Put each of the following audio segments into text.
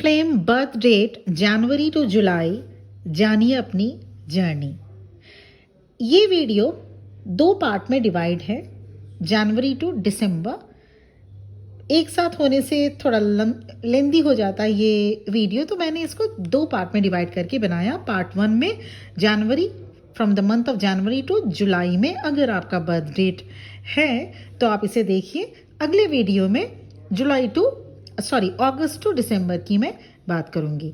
Flame birth date January to July, जानिए अपनी journey. ये वीडियो 2 पार्ट में डिवाइड है। जनवरी टू दिसंबर एक साथ होने से थोड़ा लेंदी हो जाता है ये वीडियो, तो मैंने इसको 2 पार्ट में डिवाइड करके बनाया। पार्ट 1 में जनवरी, from the month of January to July में अगर आपका बर्थ डेट है तो आप इसे देखिए। अगले वीडियो में अगस्त टू दिसंबर की मैं बात करूंगी।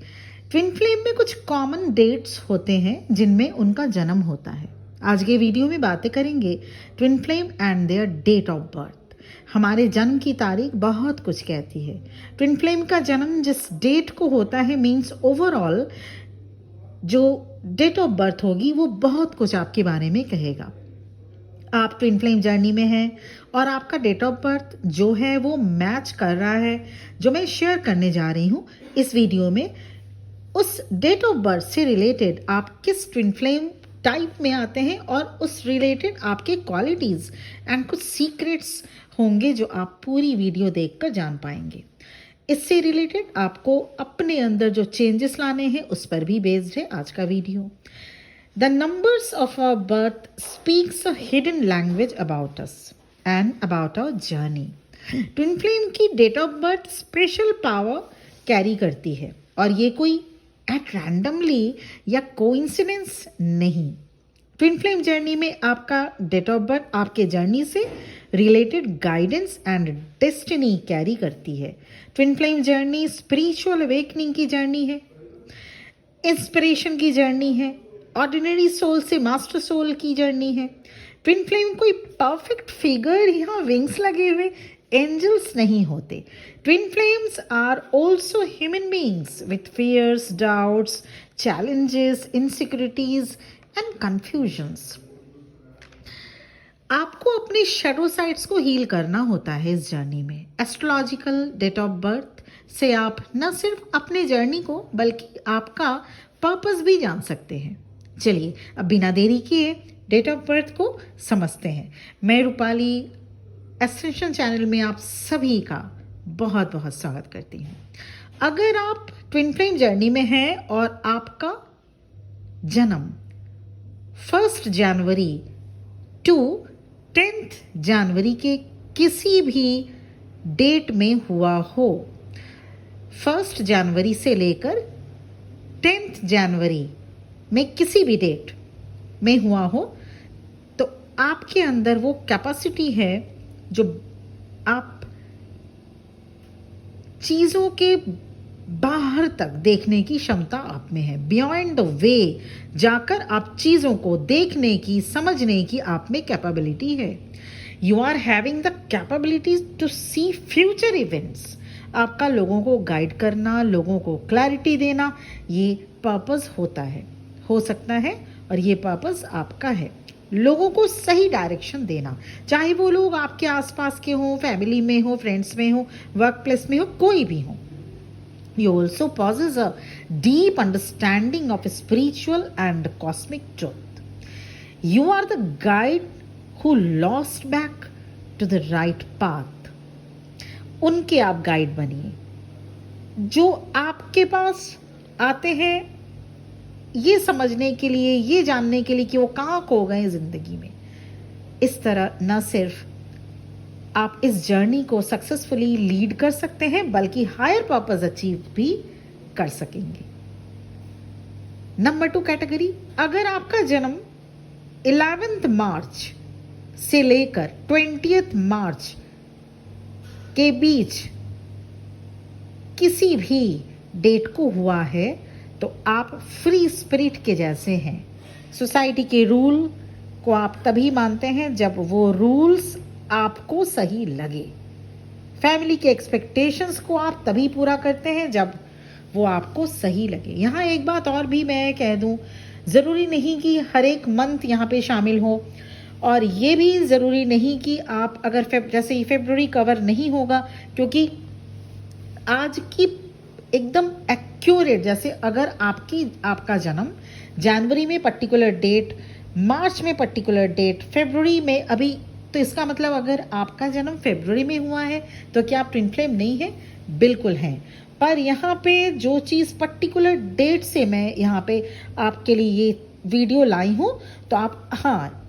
ट्विन फ्लेम में कुछ कॉमन डेट्स होते हैं जिनमें उनका जन्म होता है। आज के वीडियो में बातें करेंगे twin flame and their date of birth. हमारे जन्म की तारीख बहुत कुछ कहती है। ट्विन फ्लेम का जन्म जिस डेट को होता है मीन्स ओवरऑल जो डेट ऑफ बर्थ होगी वो बहुत कुछ आपके बारे में कहेगा। आप ट्विन फ्लेम जर्नी में हैं और आपका डेट ऑफ बर्थ जो है वो मैच कर रहा है जो मैं शेयर करने जा रही हूँ इस वीडियो में। उस डेट ऑफ बर्थ से रिलेटेड आप किस ट्विन फ्लेम टाइप में आते हैं और उस रिलेटेड आपके क्वालिटीज़ एंड कुछ सीक्रेट्स होंगे जो आप पूरी वीडियो देखकर जान पाएंगे। इससे रिलेटेड आपको अपने अंदर जो चेंजेस लाने हैं उस पर भी बेस्ड है आज का video. The numbers of our birth speaks a hidden language about us and about our journey. Twin flame की date of birth special power carry करती है और ये कोई एट रैंडमली या कोइंसिडेंस नहीं। ट्विन फ्लेम जर्नी में आपका डेट ऑफ बर्थ आपके जर्नी से related guidance and destiny carry करती है। Twin flame journey spiritual awakening की जर्नी है, इंस्पिरेशन की जर्नी है, ऑर्डिनरी सोल से मास्टर सोल की जर्नी है। ट्विन फ्लेम कोई परफेक्ट फिगर या विंग्स लगे हुए एंजल्स नहीं होते। Twin flames are also human beings with fears, doubts, challenges, insecurities and confusions. आपको अपने शैडो साइड्स को हील करना होता है इस जर्नी में। एस्ट्रोलॉजिकल डेट ऑफ बर्थ से आप न सिर्फ अपने जर्नी को बल्कि आपका पर्पस भी जान सकते हैं। चलिए अब बिना देरी किए डेट ऑफ बर्थ को समझते हैं। मैं रूपाली एसेंशन चैनल में आप सभी का बहुत बहुत स्वागत करती हूँ। अगर आप ट्विन फ्लेम जर्नी में हैं और आपका जन्म 1 जनवरी टू 10 जनवरी के किसी भी डेट में हुआ हो, 1 जनवरी से लेकर 10 जनवरी में किसी भी डेट में हुआ हो, तो आपके अंदर वो कैपेसिटी है जो आप चीज़ों के बाहर तक देखने की क्षमता आप में है। बियॉन्ड द वे जाकर आप चीज़ों को देखने की, समझने की आप में कैपेबिलिटी है। You are having the capability to see future events. आपका लोगों को गाइड करना, लोगों को क्लैरिटी देना, ये पर्पस होता है, हो सकता है, और ये पर्पस आपका है। लोगों को सही डायरेक्शन देना, चाहे वो लोग आपके आसपास के हों, फैमिली में हो, फ्रेंड्स में हो, वर्क प्लेस में हो, कोई भी हो। You also possess a deep understanding of spiritual and cosmic truth. You are the guide who lost back to the right path. उनके आप गाइड बनिए जो आपके पास आते हैं ये समझने के लिए, ये जानने के लिए कि वो कहाँ खो गए जिंदगी में। इस तरह न सिर्फ आप इस जर्नी को सक्सेसफुली लीड कर सकते हैं बल्कि हायर पर्पस अचीव भी कर सकेंगे। नंबर 2 कैटेगरी, अगर आपका जन्म 11 मार्च से लेकर 20 मार्च के बीच किसी भी डेट को हुआ है तो आप फ्री स्पिरिट के जैसे हैं। सोसाइटी के रूल को आप तभी मानते हैं जब वो रूल्स आपको सही लगे। फैमिली के एक्सपेक्टेशंस को आप तभी पूरा करते हैं जब वो आपको सही लगे। यहाँ एक बात और भी मैं कह दूँ, ज़रूरी नहीं कि हर एक मंथ यहाँ पे शामिल हो, और ये भी ज़रूरी नहीं कि आप अगर जैसे ही फरवरी कवर नहीं होगा, क्योंकि आज की एकदम एक्यूरेट, जैसे अगर आपका जन्म जनवरी में पर्टिकुलर डेट, मार्च में पर्टिकुलर डेट, फरवरी में अभी, तो इसका मतलब अगर आपका जन्म फरवरी में हुआ है तो क्या आप ट्विन फ्लेम नहीं है? बिल्कुल हैं। पर यहाँ पे जो चीज़ पर्टिकुलर डेट से मैं यहाँ पे आपके लिए ये वीडियो लाई हूँ, तो आप, हाँ,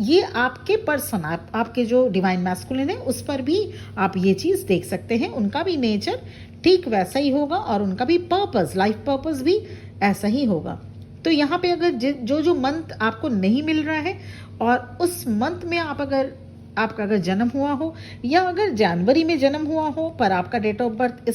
ये आपके पर्सन, आपके जो डिवाइन मैस्कुलिन है उस पर भी आप ये चीज़ देख सकते हैं। उनका भी नेचर ठीक वैसा ही होगा और उनका भी पर्पस, लाइफ पर्पस भी ऐसा ही होगा। तो यहाँ पे अगर जो जो मंथ आपको नहीं मिल रहा है और उस मंथ में आपका अगर जन्म हुआ हो, या अगर जनवरी में जन्म हुआ हो पर आपका डेट ऑफ बर्थ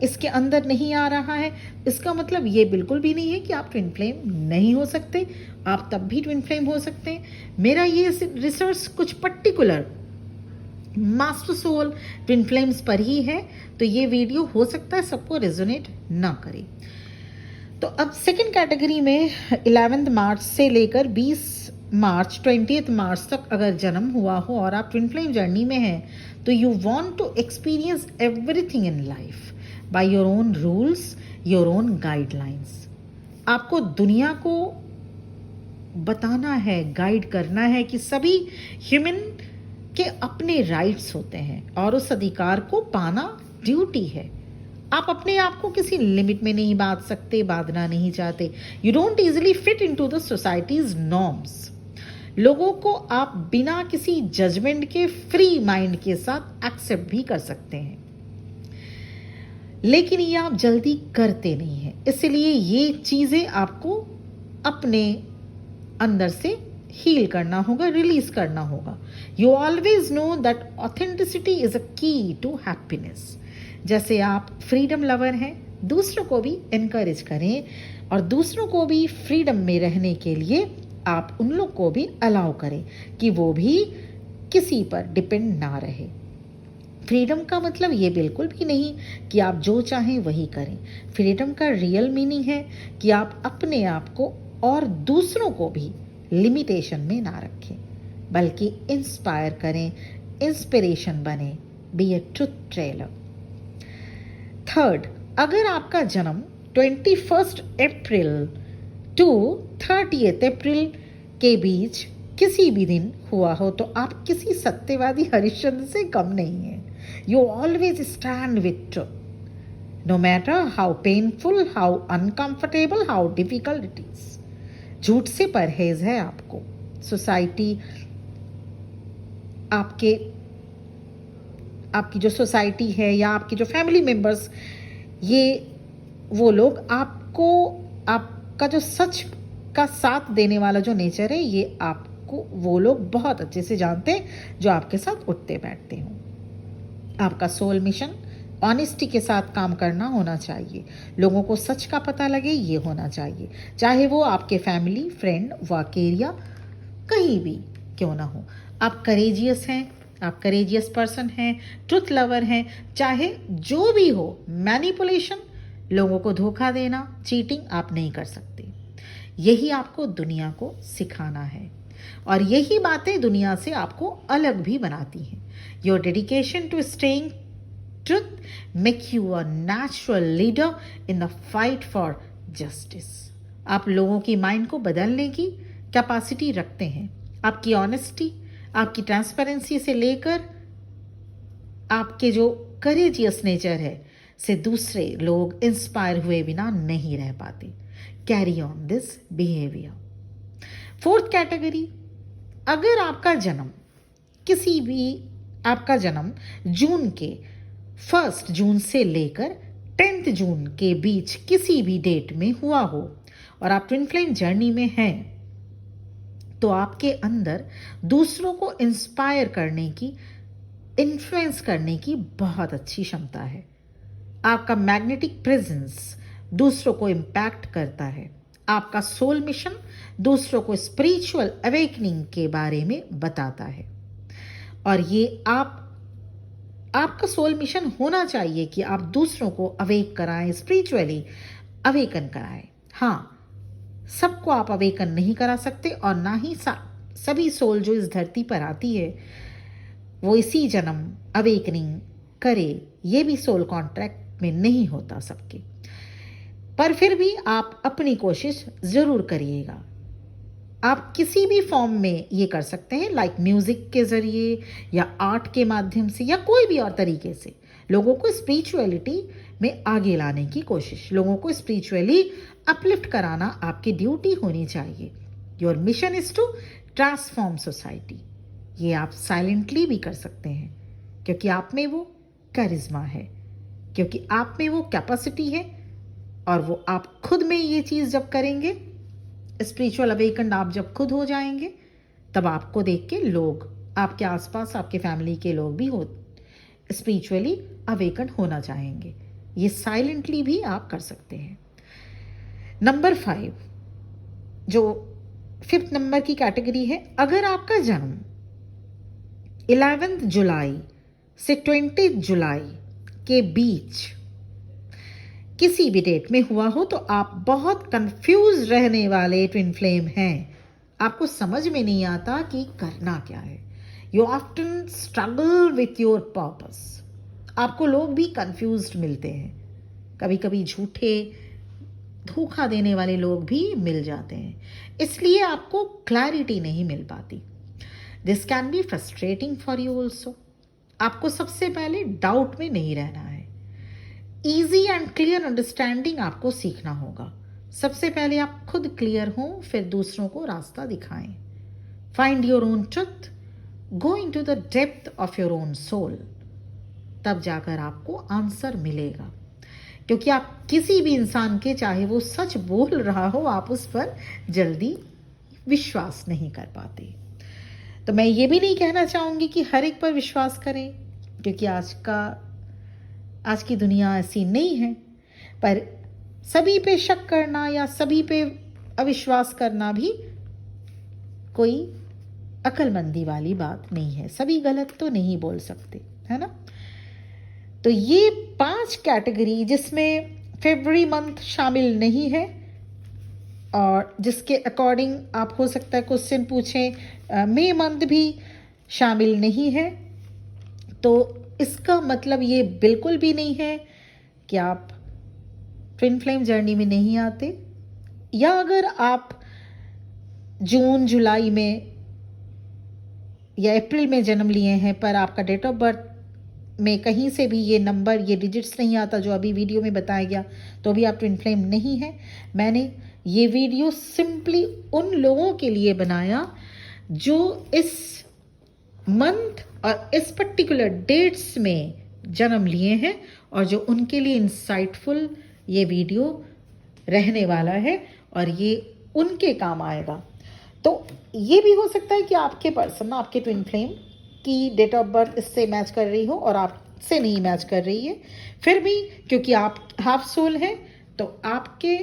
इसके अंदर नहीं आ रहा है, इसका मतलब ये बिल्कुल भी नहीं है कि आप ट्विन फ्लेम नहीं हो सकते। आप तब भी ट्विन फ्लेम हो सकते हैं। मेरा ये रिसर्च कुछ particular master soul twin flames पर ही है, तो ये वीडियो हो सकता है सबको रेजोनेट ना करे। तो अब सेकंड कैटेगरी में 11 मार्च से लेकर 20 मार्च 20 मार्च तक अगर जन्म हुआ हो और आप ट्विन फ्लेम जर्नी में हैं, तो you want to experience everything in life by your own rules, your own guidelines. आपको दुनिया को बताना है, गाइड करना है कि सभी ह्यूमन के अपने राइट्स होते हैं और उस अधिकार को पाना ड्यूटी है। आप अपने आप को किसी लिमिट में नहीं बांध सकते, बांधना नहीं चाहते। You don't easily fit into the societies norms. लोगों को आप बिना किसी जजमेंट के फ्री माइंड के साथ एक्सेप्ट भी कर सकते हैं, लेकिन ये आप जल्दी करते नहीं हैं। इसलिए ये चीजें आपको अपने अंदर से हील करना होगा, रिलीज करना होगा। You always know that authenticity is a की टू हैप्पीनेस। जैसे आप फ्रीडम लवर हैं, दूसरों को भी एनकरेज करें और दूसरों को भी फ्रीडम में रहने के लिए आप उन लोग को भी अलाउ करें कि वो भी किसी पर डिपेंड ना रहे। फ्रीडम का मतलब ये बिल्कुल भी नहीं कि आप जो चाहें वही करें। फ्रीडम का रियल मीनिंग है कि आप अपने आप को और दूसरों को भी लिमिटेशन में ना रखें, बल्कि इंस्पायर करें, इंस्पिरेशन बने, बी ए ट्रुथ टेलर। थर्ड, अगर आपका जन्म 21 अप्रैल टू 30 अप्रैल के बीच किसी भी दिन हुआ हो, तो आप किसी सत्यवादी हरिश्चंद्र से कम नहीं हैं। You always stand with truth, no matter how painful, how uncomfortable, how difficult it is. झूठ से परहेज है आपको। सोसाइटी, आपकी जो सोसाइटी है या आपकी जो फैमिली मेंबर्स, ये वो लोग आपका जो सच का साथ देने वाला जो नेचर है, ये आपको वो लोग बहुत अच्छे से जानते हैं जो आपके साथ उठते बैठते हों। आपका सोल मिशन ऑनेस्टी के साथ काम करना होना चाहिए। लोगों को सच का पता लगे, ये होना चाहिए, चाहे वो आपके फैमिली, फ्रेंड, वर्क एरिया, कहीं भी क्यों ना हो। आप करेजियस हैं, आप करेजियस पर्सन हैं, ट्रुथ लवर हैं, चाहे जो भी हो। मैनिपुलेशन, लोगों को धोखा देना, चीटिंग आप नहीं कर सकते। यही आपको दुनिया को सिखाना है और यही बातें दुनिया से आपको अलग भी बनाती हैं। Your dedication to staying truth make you a natural leader in the fight for justice. आप लोगों की माइंड को बदलने की कैपेसिटी रखते हैं। आपकी ऑनेस्टी, आपकी ट्रांसपेरेंसी से लेकर आपके जो करेजियस नेचर है से दूसरे लोग इंस्पायर हुए बिना नहीं रह पाते। Carry on this behaviour. Fourth category, अगर आपका जन्म जून के 1 जून से लेकर 10 जून के बीच किसी भी डेट में हुआ हो और आप ट्विन फ्लेम जर्नी में हैं, तो आपके अंदर दूसरों को इंस्पायर करने की, इन्फ्लुएंस करने की बहुत अच्छी क्षमता है। आपका मैग्नेटिक प्रेजेंस दूसरों को इम्पैक्ट करता है। आपका सोल मिशन दूसरों को स्पिरिचुअल अवेकनिंग के बारे में बताता है और ये आपका सोल मिशन होना चाहिए कि आप दूसरों को अवेक कराएं, स्पिरिचुअली अवेकन कराएं। हाँ, सबको आप अवेकन नहीं करा सकते और ना ही सभी सोल जो इस धरती पर आती है वो इसी जन्म अवेकनिंग करे, ये भी सोल कॉन्ट्रैक्ट में नहीं होता सबके। पर फिर भी आप अपनी कोशिश जरूर करिएगा। आप किसी भी फॉर्म में ये कर सकते हैं, लाइक म्यूजिक के जरिए या आर्ट के माध्यम से या कोई भी और तरीके से लोगों को स्पिरिचुअलिटी में आगे लाने की कोशिश। लोगों को स्पिरिचुअली अपलिफ्ट कराना आपकी ड्यूटी होनी चाहिए। Your mission is to transform society. ये आप साइलेंटली भी कर सकते हैं, क्योंकि आप में वो करिश्मा है, क्योंकि आप में वो कैपेसिटी है, और वो आप खुद में ये चीज़ जब करेंगे, स्पिरिचुअल अवेकन आप जब खुद हो जाएंगे, तब आपको देख के लोग, आपके आसपास आपके फैमिली के लोग भी हो स्पिरिचुअली अवेकन होना चाहेंगे। ये साइलेंटली भी आप कर सकते हैं। नंबर 5, जो 5th नंबर की कैटेगरी है, अगर आपका जन्म 11 जुलाई से 20 जुलाई के बीच किसी भी डेट में हुआ हो, तो आप बहुत कंफ्यूज रहने वाले ट्विन फ्लेम हैं। आपको समझ में नहीं आता कि करना क्या है। You often struggle with your purpose. आपको लोग भी कंफ्यूज्ड मिलते हैं, कभी कभी झूठे धोखा देने वाले लोग भी मिल जाते हैं, इसलिए आपको क्लैरिटी नहीं मिल पाती। This can be frustrating for you also. आपको सबसे पहले डाउट में नहीं रहना है। ईजी एंड क्लियर अंडरस्टैंडिंग आपको सीखना होगा। सबसे पहले आप खुद क्लियर हों, फिर दूसरों को रास्ता दिखाएं। Find your own truth, go into the depth of your own soul. तब जाकर आपको आंसर मिलेगा, क्योंकि आप किसी भी इंसान के, चाहे वो सच बोल रहा हो, आप उस पर जल्दी विश्वास नहीं कर पाते। तो मैं ये भी नहीं कहना चाहूँगी कि हर एक पर विश्वास करें, क्योंकि आज की दुनिया ऐसी नहीं है। पर सभी पे शक करना या सभी पे अविश्वास करना भी कोई अक्लमंदी वाली बात नहीं है। सभी गलत तो नहीं बोल सकते, है ना। तो ये 5 कैटेगरी, जिसमें फरवरी मंथ शामिल नहीं है, और जिसके अकॉर्डिंग आप हो सकता है क्वेश्चन पूछें मई मंथ भी शामिल नहीं है, तो इसका मतलब ये बिल्कुल भी नहीं है कि आप ट्विन फ्लेम जर्नी में नहीं आते। या अगर आप जून जुलाई में या अप्रैल में जन्म लिए हैं, पर आपका डेट ऑफ बर्थ में कहीं से भी ये नंबर, ये डिजिट्स नहीं आता जो अभी वीडियो में बताया गया, तो भी आप ट्विन फ्लेम नहीं है। मैंने ये वीडियो सिंपली उन लोगों के लिए बनाया जो इस मंथ और इस पर्टिकुलर डेट्स में जन्म लिए हैं, और जो उनके लिए इंसाइटफुल ये वीडियो रहने वाला है, और ये उनके काम आएगा। तो ये भी हो सकता है कि आपके पर्सन, आपके ट्विन फ्लेम की डेट ऑफ बर्थ इससे मैच कर रही हो और आपसे नहीं मैच कर रही है। फिर भी क्योंकि आप हाफ सोल हैं, तो आपके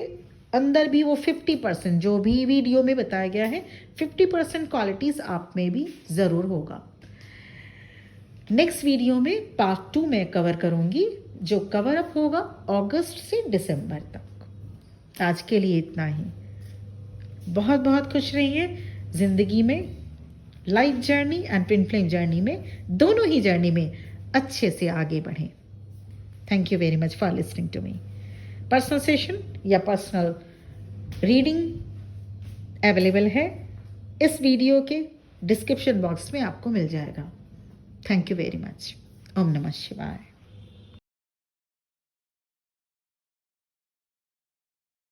अंदर भी वो 50% जो भी वीडियो में बताया गया है, 50% क्वालिटीज़ आप में भी ज़रूर होगा। नेक्स्ट वीडियो में पार्ट 2 में कवर करूंगी, जो कवर अप होगा अगस्त से दिसंबर तक। आज के लिए इतना ही। बहुत बहुत खुश रहिए ज़िंदगी में, life journey and twin flame journey में, दोनों ही जर्नी में अच्छे से आगे बढ़ें। Thank you very much for listening to me. Personal session या पर्सनल रीडिंग अवेलेबल है, इस वीडियो के डिस्क्रिप्शन बॉक्स में आपको मिल जाएगा। Thank you very much. Om Namah Shivaya.